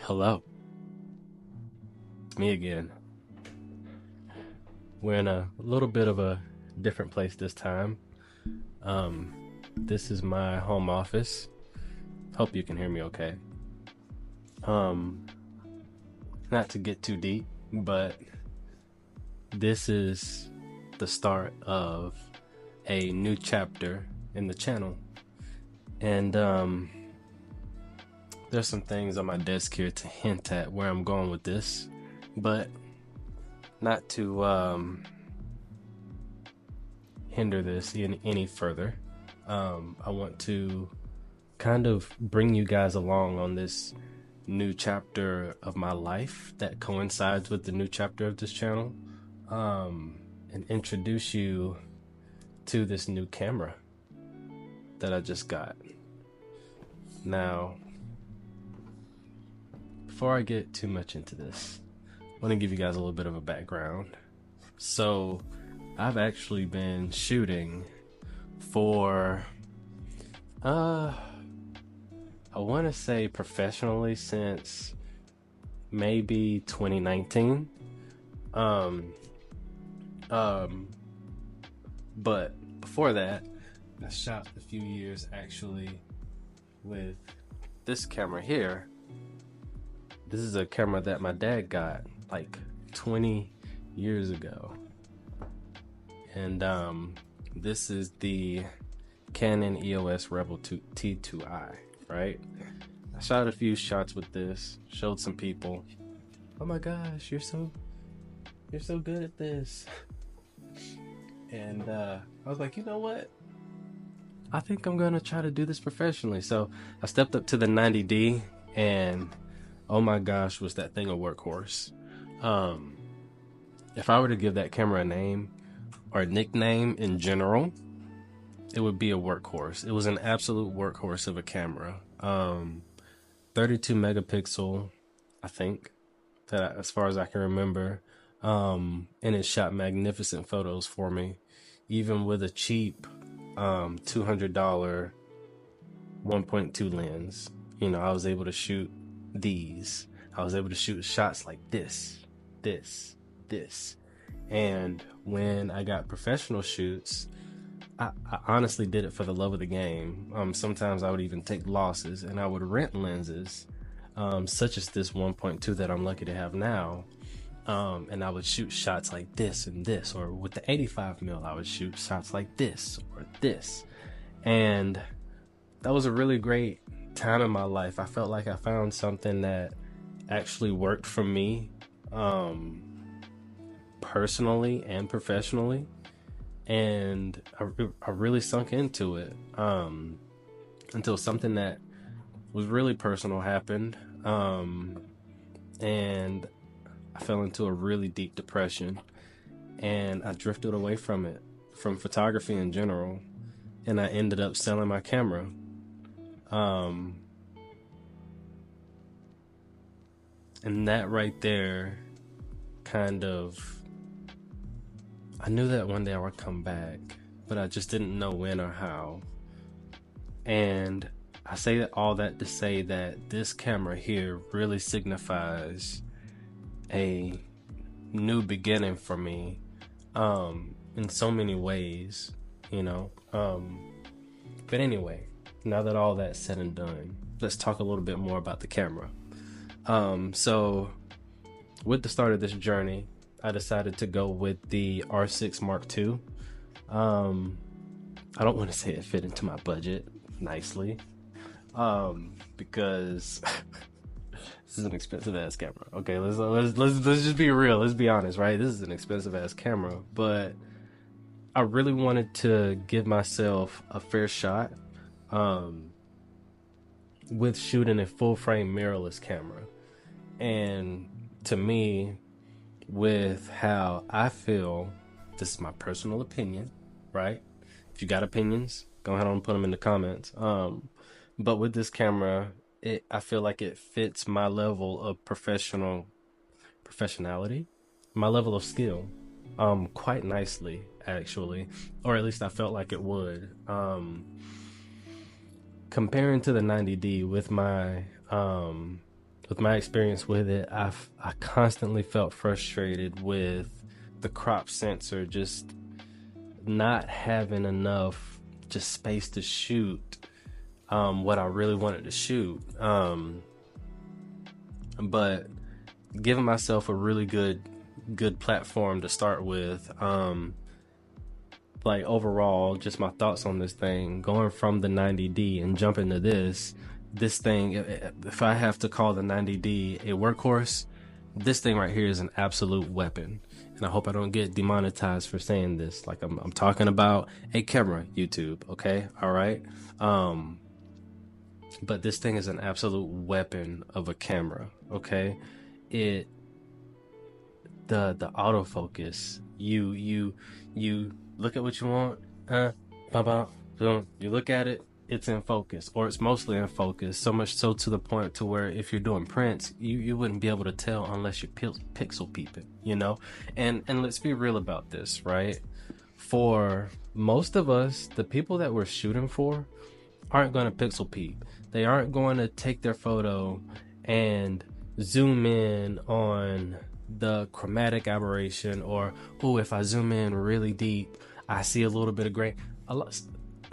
Hello, it's me again. We're in a little bit of a different place this time. Um, this is my home office. Hope you can hear me okay. Um, Not to get too deep, but this is the start of a new chapter in the channel. And there's some things on my desk here to hint at where I'm going with this, but not to hinder this any further. I want to kind of bring you guys along on this new chapter of my life that coincides with the new chapter of this channel, and introduce you to this new camera that I just got. Now, before I get too much into this, I want to give you guys a little bit of a background. So, I've actually been shooting for, I want to say professionally since maybe 2019. But before that, I shot a few years actually with this camera here. This is a camera that my dad got like 20 years ago. And this is the Canon EOS Rebel T2i, right? I shot a few shots with this, showed some people. Oh my gosh, you're so good at this. And I was like, you know what? I think I'm gonna try to do this professionally. So I stepped up to the 90D, and oh my gosh, was that thing a workhorse. If I were to give that camera a name or a nickname in general, it would be a workhorse. It was an absolute workhorse of a camera. 32 megapixel, I think, as far as I can remember. And it shot magnificent photos for me, even with a cheap $200 1.2 lens. You know, I was able to shoot these. I was able to shoot shots like this. And when I got professional shoots, I honestly did it for the love of the game. Sometimes I would even take losses, and I would rent lenses, such as this 1.2 that I'm lucky to have now. And I would shoot shots like this and this, or with the 85mm, I would shoot shots like this or this. And that was a really great time in my life. I felt like I found something that actually worked for me, personally and professionally. And I really sunk into it, until something that was really personal happened. And I fell into a really deep depression, and I drifted away from it, from photography in general, and I ended up selling my camera. And that right there kind of, I knew that one day I would come back, but I just didn't know when or how. And I say that all that to say that this camera here really signifies a new beginning for me, in so many ways, you know. But anyway, now that all that's said and done, let's talk a little bit more about the camera. So with the start of this journey, I decided to go with the R6 Mark II. I don't want to say it fit into my budget nicely, because this is an expensive ass camera. Okay, let's just be real. Let's be honest, right? This is an expensive ass camera, but I really wanted to give myself a fair shot, with shooting a full frame mirrorless camera. And to me, with how I feel, this is my personal opinion, right? If you got opinions, go ahead and put them in the comments. But with this camera, I feel like it fits my level of professionality, my level of skill, quite nicely, actually, or at least I felt like it would. Comparing to the 90D with my with my experience with it, I constantly felt frustrated with the crop sensor just not having enough just space to shoot what I really wanted to shoot. But giving myself a really good platform to start with. Like overall, just my thoughts on this thing, going from the 90D and jumping to this thing, if I have to call the 90D a workhorse, this thing right here is an absolute weapon. And I hope I don't get demonetized for saying this. Like I'm talking about a camera, YouTube, okay? All right. But this thing is an absolute weapon of a camera, okay? The autofocus, you look at what you want, boom, you look at it, it's in focus, or it's mostly in focus, so much so to the point to where if you're doing prints, you wouldn't be able to tell unless you pixel peep it, you know? And let's be real about this, right? For most of us, the people that we're shooting for aren't going to pixel peep. They aren't going to take their photo and zoom in on the chromatic aberration, or if I zoom in really deep, I see a little bit of grain.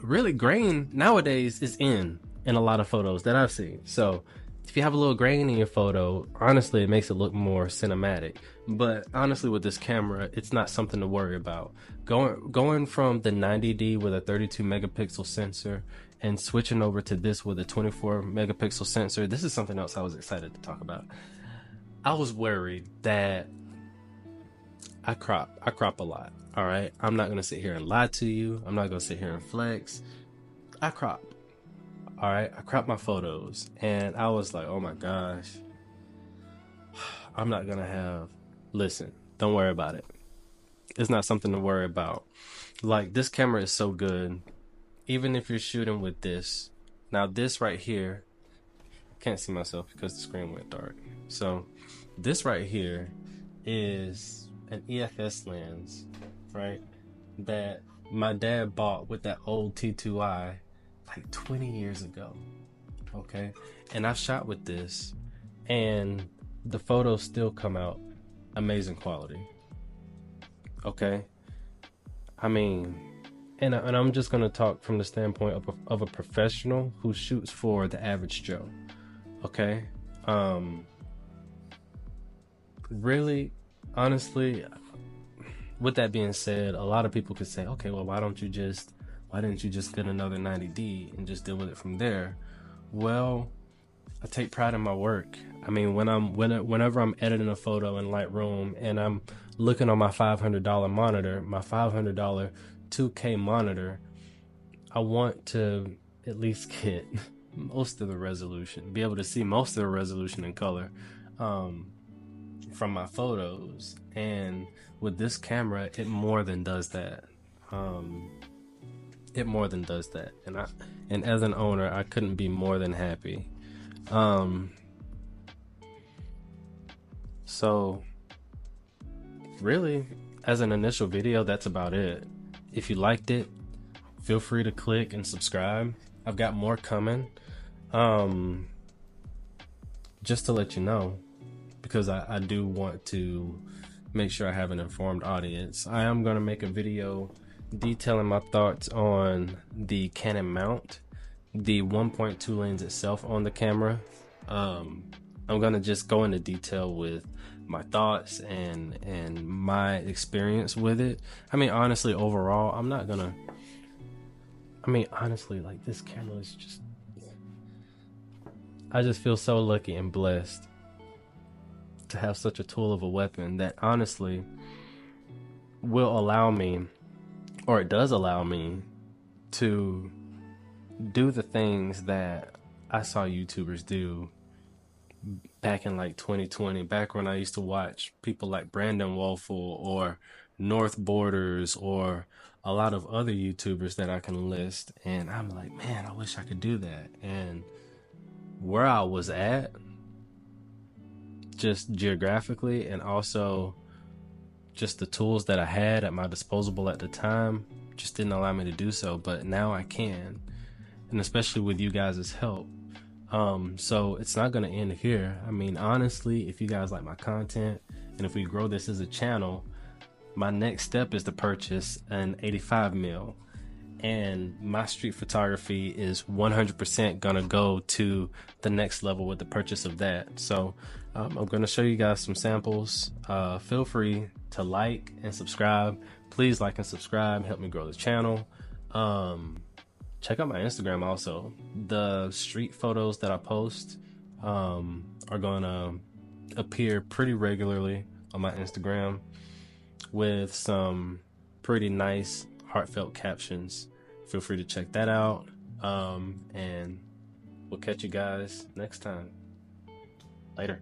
Really, grain nowadays is in a lot of photos that I've seen. So if you have a little grain in your photo, honestly, it makes it look more cinematic. But honestly, with this camera, it's not something to worry about. Going from the 90D with a 32 megapixel sensor and switching over to this with a 24 megapixel sensor, this is something else I was excited to talk about. I was worried that I crop a lot. All right, I'm not gonna sit here and lie to you. I'm not gonna sit here and flex. I crop. All right, I crop my photos, and I was like, oh my gosh, I'm not gonna have. Listen, don't worry about it. It's not something to worry about. Like, this camera is so good. Even if you're shooting with this, now this right here, can't see myself because the screen went dark. So this right here is an EFS lens, right, that my dad bought with that old T2i like 20 years ago, okay? And I've shot with this, and the photos still come out amazing quality, okay? I mean, and I'm just gonna talk from the standpoint of a professional who shoots for the average Joe, okay? Really, honestly, with that being said, a lot of people could say, okay, well, why didn't you just get another 90D and just deal with it from there? Well, I take pride in my work. I mean, whenever I'm editing a photo in Lightroom and I'm looking on my $500 monitor, my $500 2K monitor, I want to at least get most of the resolution, be able to see most of the resolution in color from my photos. And with this camera, it more than does that. It more than does that. And as an owner, I couldn't be more than happy. So really, as an initial video, that's about it. If you liked it, feel free to click and subscribe. I've got more coming. Just to let you know, because I do want to make sure I have an informed audience. I am going to make a video detailing my thoughts on the Canon mount, the 1.2 lens itself on the camera. I'm going to just go into detail with my thoughts and my experience with it. I mean, honestly, overall, honestly, like, this camera is just, I just feel so lucky and blessed to have such a tool of a weapon that honestly will allow me, or it does allow me, to do the things that I saw YouTubers do back in like 2020, back when I used to watch people like Brandon Wolfel or North Borders or a lot of other YouTubers that I can list. And I'm like, man, I wish I could do that. And where I was at, just geographically, and also just the tools that I had at my disposal at the time, just didn't allow me to do so. But now I can, and especially with you guys' help, So it's not gonna end here. I mean, honestly, if you guys like my content and if we grow this as a channel, my next step is to purchase an 85mm, and my street photography is 100% gonna go to the next level with the purchase of that. So I'm gonna show you guys some samples. Feel free to like and subscribe. Please like and subscribe, help me grow the channel. Check out my Instagram also. The street photos that I post are gonna appear pretty regularly on my Instagram with some pretty nice heartfelt captions. Feel free to check that out, and we'll catch you guys next time. Later.